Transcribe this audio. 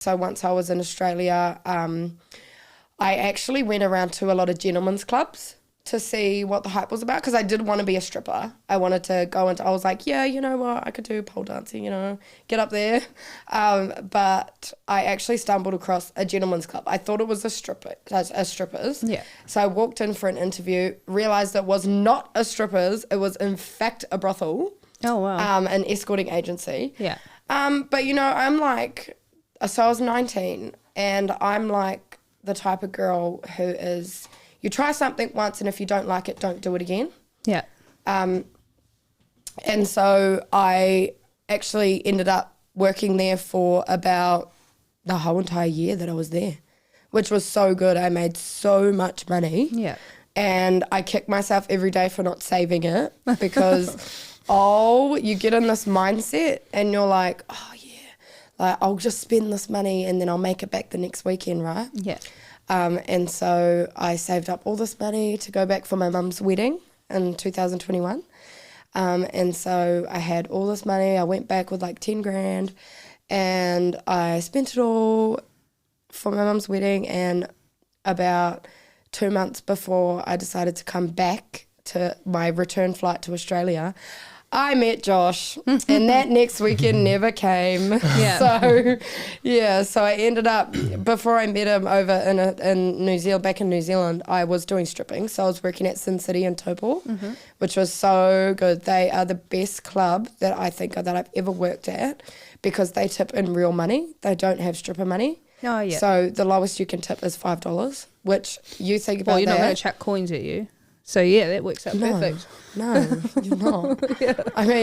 So once I was in Australia, I actually went around to a lot of gentlemen's clubs to see what the hype was about, because I did want to be a stripper. I wanted to go into, I was like, yeah, you know what, I could do pole dancing, you know, get up there. But I actually stumbled across a gentlemen's club. I thought it was a strippers. Yeah. So I walked in for an interview, realised it was not a strippers. It was in fact a brothel. Oh, wow. An escorting agency. Yeah. But you know, I'm like, so I was 19 and I'm like the type of girl who is, you try something once and if you don't like it, don't do it again. Yeah. And so I actually ended up working there for about the whole entire year that I was there, which was so good. I made so much money. Yeah. And I kick myself every day for not saving it because, you get in this mindset and you're like, oh, yeah, like I'll just spend this money and then I'll make it back the next weekend, right? Yeah. And so I saved up all this money to go back for my mum's wedding in 2021. And so I had all this money. I went back with like 10 grand and I spent it all for my mum's wedding. And about 2 months before I decided to come back to my return flight to Australia, I met Josh and that next weekend never came. Yeah. So I ended up, before I met him over in New Zealand, back in New Zealand, I was doing stripping. So I was working at Sin City in Taupo, which was so good. They are the best club that I think that I've ever worked at because they tip in real money. They don't have stripper money. Oh, yeah. So the lowest you can tip is $5, which you think about Well, you're that. not going to chuck coins at you. So, yeah, that works out perfect. No, you're not. I mean,